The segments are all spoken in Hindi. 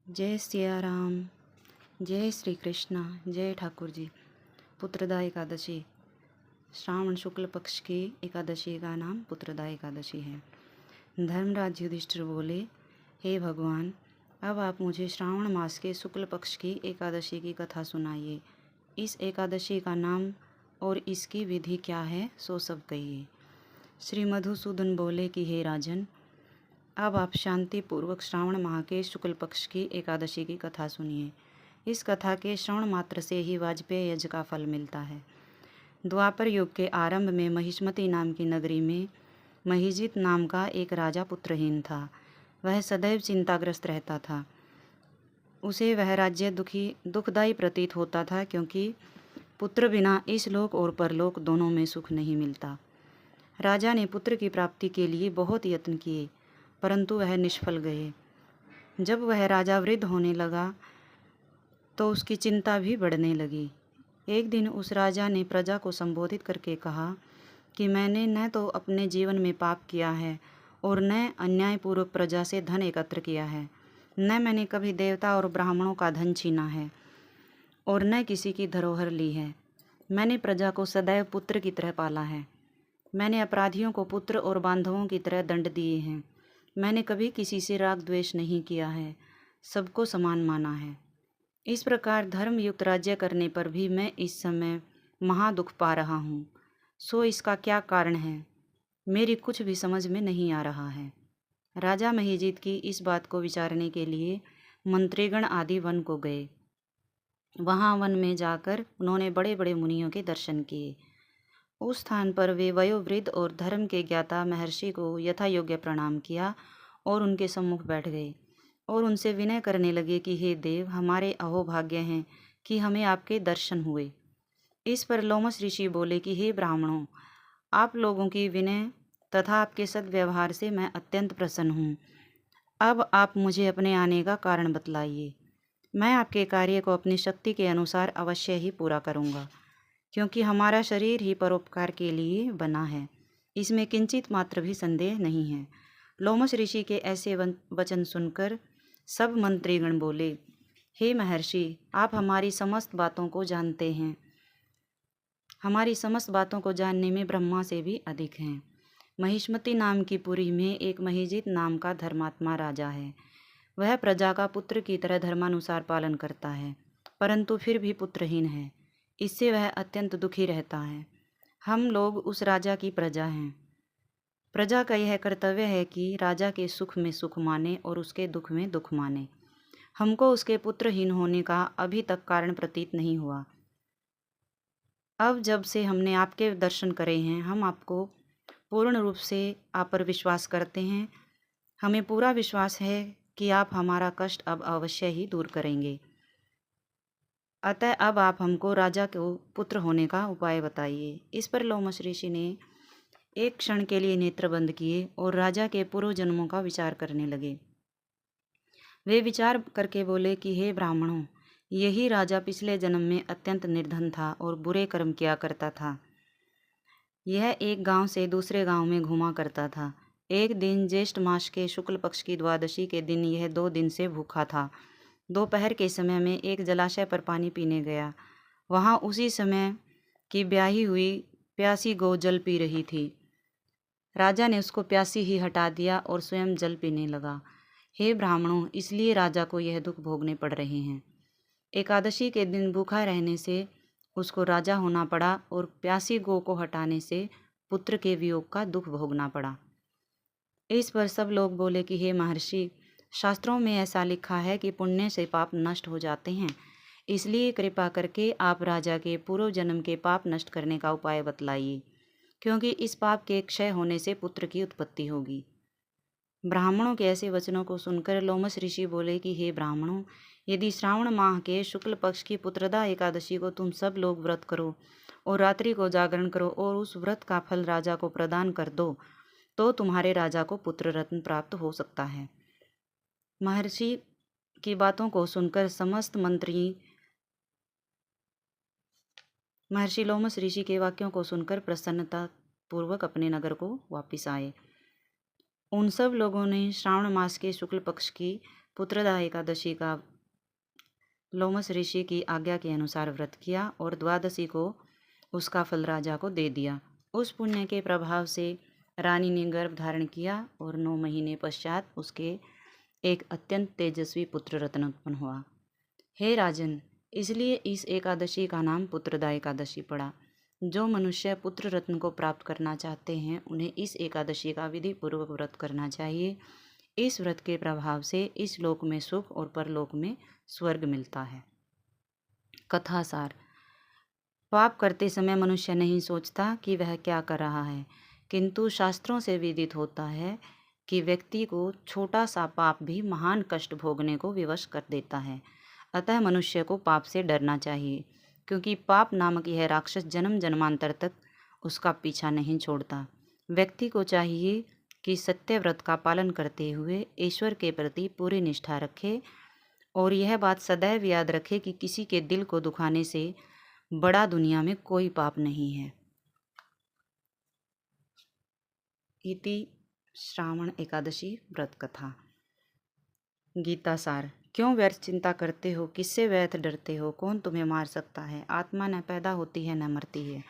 जय सिया राम, जय श्री कृष्णा, जय ठाकुर जी। पुत्रदा एकादशी, श्रावण शुक्ल पक्ष की एकादशी का नाम पुत्रदा एकादशी है। धर्मराज युधिष्ठिर बोले, हे भगवान, अब आप मुझे श्रावण मास के शुक्ल पक्ष की एकादशी की कथा सुनाइए। इस एकादशी का नाम और इसकी विधि क्या है, सो सब कहिए। श्री मधुसूदन बोले कि हे राजन, अब आप शांति पूर्वक श्रावण माह के शुक्ल पक्ष की एकादशी की कथा सुनिए। इस कथा के श्रवण मात्र से ही वाजपेय यज्ञ का फल मिलता है। द्वापर युग के आरंभ में महिष्मती नाम की नगरी में महिजित नाम का एक राजा पुत्रहीन था। वह सदैव चिंताग्रस्त रहता था। उसे वह राज्य दुखदायी प्रतीत होता था, क्योंकि पुत्र बिना इस लोक और परलोक दोनों में सुख नहीं मिलता। राजा ने पुत्र की प्राप्ति के लिए बहुत यत्न किए, परंतु वह निष्फल गए। जब वह राजा वृद्ध होने लगा तो उसकी चिंता भी बढ़ने लगी। एक दिन उस राजा ने प्रजा को संबोधित करके कहा कि मैंने न तो अपने जीवन में पाप किया है और न अन्यायपूर्वक प्रजा से धन एकत्र किया है, न मैंने कभी देवता और ब्राह्मणों का धन छीना है और न किसी की धरोहर ली है। मैंने प्रजा को सदैव पुत्र की तरह पाला है। मैंने अपराधियों को पुत्र और बांधवों की तरह दंड दिए हैं। मैंने कभी किसी से राग द्वेष नहीं किया है, सबको समान माना है। इस प्रकार धर्मयुक्त राज्य करने पर भी मैं इस समय महादुख पा रहा हूँ। सो इसका क्या कारण है, मेरी कुछ भी समझ में नहीं आ रहा है। राजा महिजीत की इस बात को विचारने के लिए मंत्रीगण आदि वन को गए। वहाँ वन में जाकर उन्होंने बड़े बड़े मुनियों के दर्शन किए। उस स्थान पर वे वयोवृद्ध और धर्म के ज्ञाता महर्षि को यथा योग्य प्रणाम किया और उनके सम्मुख बैठ गए और उनसे विनय करने लगे कि हे देव, हमारे अहोभाग्य हैं कि हमें आपके दर्शन हुए। इस पर लोमस ऋषि बोले कि हे ब्राह्मणों, आप लोगों की विनय तथा आपके सद्व्यवहार से मैं अत्यंत प्रसन्न हूँ। अब आप मुझे अपने आने का कारण बतलाइए। मैं आपके कार्य को अपनी शक्ति के अनुसार अवश्य ही पूरा करूँगा, क्योंकि हमारा शरीर ही परोपकार के लिए बना है, इसमें किंचित मात्र भी संदेह नहीं है। लोमस ऋषि के ऐसे वचन सुनकर सब मंत्रीगण बोले, हे महर्षि, आप हमारी समस्त बातों को जानते हैं। हमारी समस्त बातों को जानने में ब्रह्मा से भी अधिक हैं। महिष्मती नाम की पुरी में एक महिजित नाम का धर्मात्मा राजा है। वह प्रजा का पुत्र की तरह धर्मानुसार पालन करता है, परंतु फिर भी पुत्रहीन है। इससे वह अत्यंत दुखी रहता है। हम लोग उस राजा की प्रजा हैं। प्रजा का यह कर्तव्य है कि राजा के सुख में सुख माने और उसके दुख में दुख माने। हमको उसके पुत्रहीन होने का अभी तक कारण प्रतीत नहीं हुआ। अब जब से हमने आपके दर्शन करे हैं, हम आपको पूर्ण रूप से आप पर विश्वास करते हैं। हमें पूरा विश्वास है कि आप हमारा कष्ट अब अवश्य ही दूर करेंगे। अतः अब आप हमको राजा को पुत्र होने का उपाय बताइए। इस पर लोमस ऋषि ने एक क्षण के लिए नेत्र बंद किए और राजा के पूर्व जन्मों का विचार करने लगे। वे विचार करके बोले कि हे ब्राह्मणों, यही राजा पिछले जन्म में अत्यंत निर्धन था और बुरे कर्म किया करता था। यह एक गांव से दूसरे गांव में घूमा करता था। एक दिन ज्येष्ठ मास के शुक्ल पक्ष की द्वादशी के दिन यह 2 दिन से भूखा था। दोपहर के समय में एक जलाशय पर पानी पीने गया। वहाँ उसी समय की ब्याही हुई प्यासी गौ जल पी रही थी। राजा ने उसको प्यासी ही हटा दिया और स्वयं जल पीने लगा। हे ब्राह्मणों, इसलिए राजा को यह दुख भोगने पड़ रहे हैं। एकादशी के दिन भूखा रहने से उसको राजा होना पड़ा और प्यासी गौ को हटाने से पुत्र के वियोग का दुख भोगना पड़ा। इस पर सब लोग बोले कि हे महर्षि, शास्त्रों में ऐसा लिखा है कि पुण्य से पाप नष्ट हो जाते हैं, इसलिए कृपा करके आप राजा के पूर्व जन्म के पाप नष्ट करने का उपाय बतलाइए, क्योंकि इस पाप के क्षय होने से पुत्र की उत्पत्ति होगी। ब्राह्मणों के ऐसे वचनों को सुनकर लोमस ऋषि बोले कि हे ब्राह्मणों, यदि श्रावण माह के शुक्ल पक्ष की पुत्रदा एकादशी को तुम सब लोग व्रत करो और रात्रि को जागरण करो और उस व्रत का फल राजा को प्रदान कर दो, तो तुम्हारे राजा को पुत्र रत्न प्राप्त हो सकता है। महर्षि की बातों को सुनकर समस्त मंत्री महर्षि लोमस ऋषि के वाक्यों को सुनकर प्रसन्नता पूर्वक अपने नगर को वापिस आए। उन सब लोगों ने श्रावण मास के शुक्ल पक्ष की पुत्रदा एकादशी का लोमस ऋषि की आज्ञा के अनुसार व्रत किया और द्वादशी को उसका फल राजा को दे दिया। उस पुण्य के प्रभाव से रानी ने गर्भ धारण किया और 9 महीने पश्चात उसके एक अत्यंत तेजस्वी पुत्र रत्न उत्पन्न हुआ। हे राजन, इसलिए इस एकादशी का नाम पुत्रदा एकादशी पड़ा। जो मनुष्य पुत्र रत्न को प्राप्त करना चाहते हैं उन्हें इस एकादशी का विधि पूर्वक व्रत करना चाहिए। इस व्रत के प्रभाव से इस लोक में सुख और परलोक में स्वर्ग मिलता है। कथा सार। पाप करते समय मनुष्य नहीं सोचता कि वह क्या कर रहा है, किंतु शास्त्रों से विदित होता है कि व्यक्ति को छोटा सा पाप भी महान कष्ट भोगने को विवश कर देता है। अतः मनुष्य को पाप से डरना चाहिए, क्योंकि पाप नामक यह राक्षस जन्म जन्मांतर तक उसका पीछा नहीं छोड़ता। व्यक्ति को चाहिए कि सत्य व्रत का पालन करते हुए ईश्वर के प्रति पूरी निष्ठा रखे और यह बात सदैव याद रखे कि किसी के दिल को दुखाने से बड़ा दुनिया में कोई पाप नहीं है। इति श्रावण एकादशी व्रत कथा। गीता सार। क्यों व्यर्थ चिंता करते हो? किससे व्यर्थ डरते हो? कौन तुम्हें मार सकता है? आत्मा न पैदा होती है न मरती है।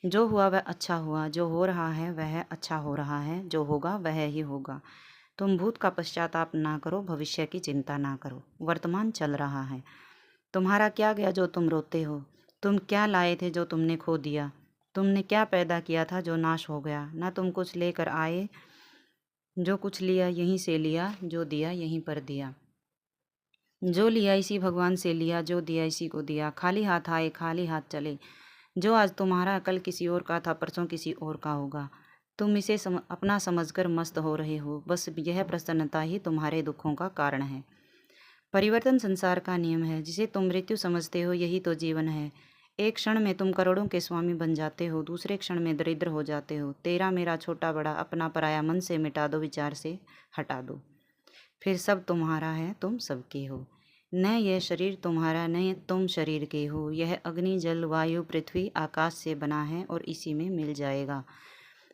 जो हुआ वह अच्छा हुआ, जो हो रहा है वह अच्छा हो रहा है, जो होगा वह ही होगा। तुम भूत का पश्चाताप ना करो, भविष्य की चिंता ना करो। वर्तमान चल रहा है। तुम्हारा क्या गया जो तुम रोते हो? तुम क्या लाए थे जो तुमने खो दिया? तुमने क्या पैदा किया था जो नाश हो गया? न तुम कुछ लेकर आए, जो कुछ लिया यहीं से लिया, जो दिया यहीं पर दिया। जो लिया इसी भगवान से लिया, जो दिया इसी को दिया। खाली हाथ आए, खाली हाथ चले। जो आज तुम्हारा कल किसी और का था, परसों किसी और का होगा। तुम इसे अपना समझकर मस्त हो रहे हो। बस यह प्रसन्नता ही तुम्हारे दुखों का कारण है। परिवर्तन संसार का नियम है। जिसे तुम मृत्यु समझते हो यही तो जीवन है। एक क्षण में तुम करोड़ों के स्वामी बन जाते हो, दूसरे क्षण में दरिद्र हो जाते हो। तेरा मेरा छोटा बड़ा अपना पराया मन से मिटा दो, विचार से हटा दो। फिर सब तुम्हारा है, तुम सबके हो। न यह शरीर तुम्हारा, न तुम शरीर के हो। यह अग्नि जल वायु पृथ्वी आकाश से बना है और इसी में मिल जाएगा।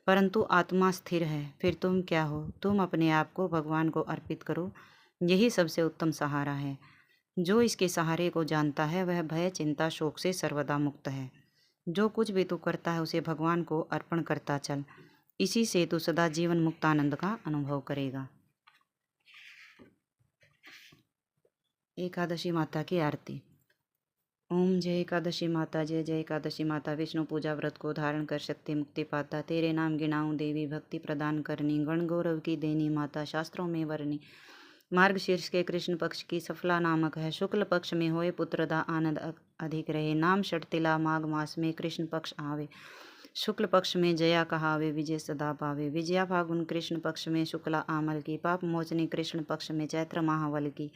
परंतु आत्मा स्थिर है। फिर तुम क्या हो? तुम अपने आप को भगवान को अर्पित करो। यही सबसे उत्तम सहारा है। जो इसके सहारे को जानता है वह भय चिंता शोक से सर्वदा मुक्त है। जो कुछ भी तू करता है उसे भगवान को अर्पण करता चल। इसी से तू सदा जीवन मुक्त आनंद का अनुभव करेगा। एकादशी माता की आरती। ओम जय एकादशी माता, जय जय एकादशी माता। विष्णु पूजा व्रत को धारण कर शक्ति मुक्ति पाता। तेरे नाम गिनाऊं देवी, भक्ति प्रदान करनी। गण गौरव की देनी माता, शास्त्रों में वर्णी। मार्गशीर्ष के कृष्ण पक्ष की सफला नामक है। शुक्ल पक्ष में होए पुत्रदा आनंद अधिक रहे। नाम षटतिला माघ मास में कृष्ण पक्ष आवे। शुक्ल पक्ष में जया कहावे, विजय सदा पावे। विजया फागुन कृष्ण पक्ष में शुक्ला आमल की। पाप मोचनी कृष्ण पक्ष में चैत्र महावल की।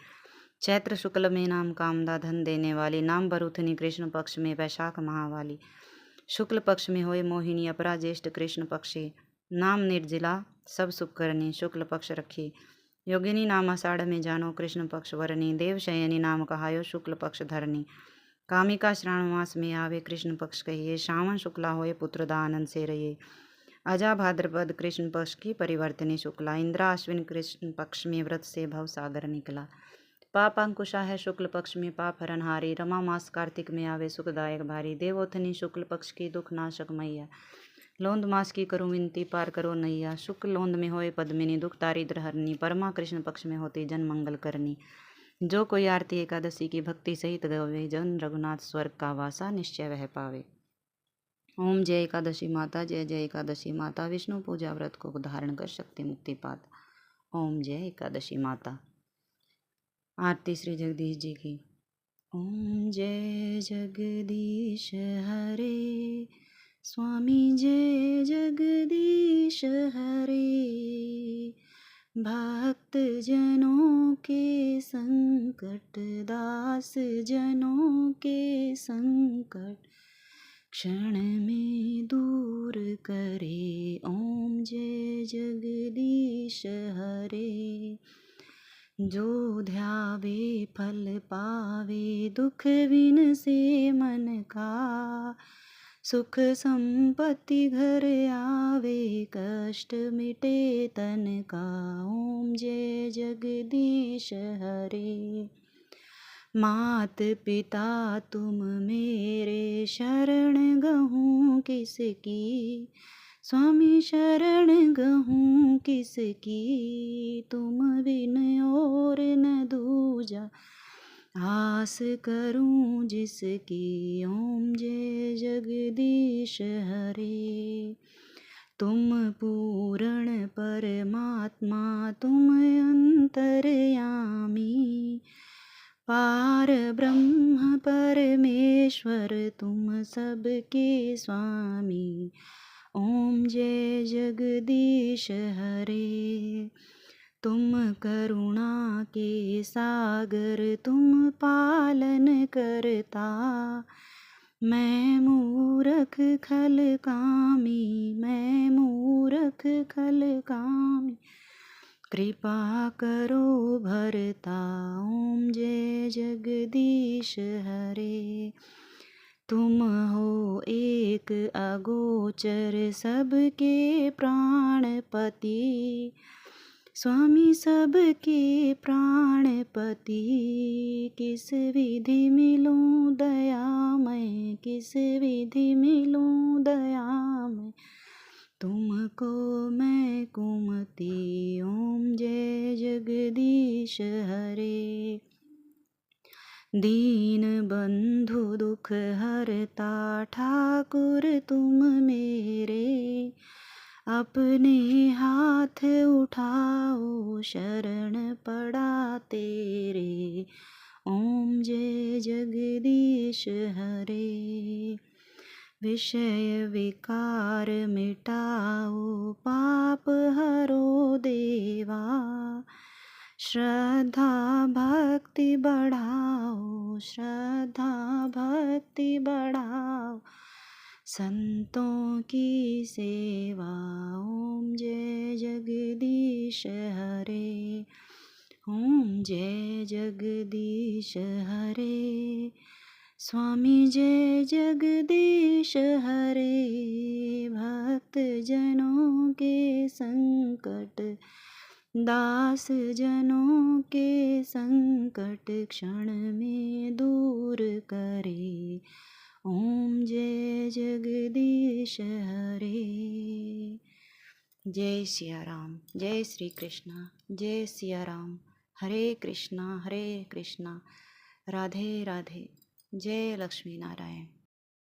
चैत्र शुक्ल में नाम कामदा धन देने वाली। नाम बरुथनी कृष्ण पक्ष में वैशाख महावाली। शुक्ल पक्ष में होए मोहिनी अपरा ज्येष्ठ कृष्ण पक्षी। नाम निर्जिला सब सुख करनी, शुक्ल पक्ष रखी। योगिनी नाम आषाढ़ में जानो कृष्ण पक्ष वरनी। देव शयनी नाम कहायो शुक्ल पक्ष धरनी। कामिका श्रावण मास में आवे कृष्ण पक्ष कहिए। श्रावण शुक्ला होए पुत्रदा आनंद से रहिए। अजा भाद्रपद कृष्ण पक्ष की परिवर्तनी शुक्ला। इंद्रा अश्विन कृष्ण पक्ष में व्रत से भव सागर निकला। पाप अंकुशा है शुक्ल पक्ष में पाप हरनहारी। रमा मास कार्तिक में आवे सुखदायक भारी। देवोत्थनी शुक्ल पक्ष की दुख नाशक मैया। लोंद मास की करो विनती पार करो नैया। शुक्ल लोंद में होए पद्मिनी दुख दारिद्र हरनी। परमा कृष्ण पक्ष में होती जन मंगल करनी। जो कोई आरती एकादशी की भक्ति सहित गवे, जन रघुनाथ स्वर्ग का वासा निश्चय वह पावे। ओम जय एकादशी माता, जय जय एकादशी माता। विष्णु पूजा व्रत को धारण कर शक्ति मुक्ति पाता। ओम जय एकादशी माता। आरती श्री जगदीश जी की। ओम जय जगदीश हरे, स्वामी जय जगदीश हरे। भक्त जनों के संकट, दास जनों के संकट क्षण में दूर करे। ओम जय जगदीश हरे। जो ध्यावे फल पावे, दुख विन से मन का। सुख संपत्ति घर आवे, कष्ट मिटे तन का। ओम जय जगदीश हरे। मात पिता तुम मेरे, शरण गहूँ किसकी। स्वामी शरण गहूँ किसकी, तुम बिन और न दूजा। आस करूं जिसकी। ओम जय जगदीश हरे। तुम पूर्ण परमात्मा, तुम अंतर्यामी। पार ब्रह्म परमेश्वर, तुम सबके स्वामी। ओम जय जगदीश हरे। तुम करुणा के सागर, तुम पालन करता। मैं मूरख खल कामी, मैं मूरख खल कामी। कृपा करो भरता। ओम जय जगदीश हरे। तुम हो एक अगोचर, सबके प्राणपति। स्वामी सबके प्राणपति। किस विधि मिलूं दयामय, किस विधि मिलूं दयामय। तुमको मैं कुमति। ओम जय जगदीश हरे। दीन बंधु दुख हरता, ठाकुर तुम मेरे। अपने हाथ उठाओ, शरण पड़ा तेरे। ओम जय जगदीश हरे। विषय विकार मिटाओ, पाप हरो देवा। श्रद्धा भक्ति बढ़ाओ, श्रद्धा भक्ति बढ़ाओ। संतों की सेवा। ओम जय जगदीश हरे। ओम जय जगदीश हरे। स्वामी जय जगदीश हरे। भक्त जनों के संकट, दास जनों के संकट, क्षण में दूर करे। ओम जय जगदीश हरे। जय सिया राम, जय श्री कृष्ण, जय सिया राम। हरे कृष्णा राधे राधे। जय लक्ष्मी नारायण।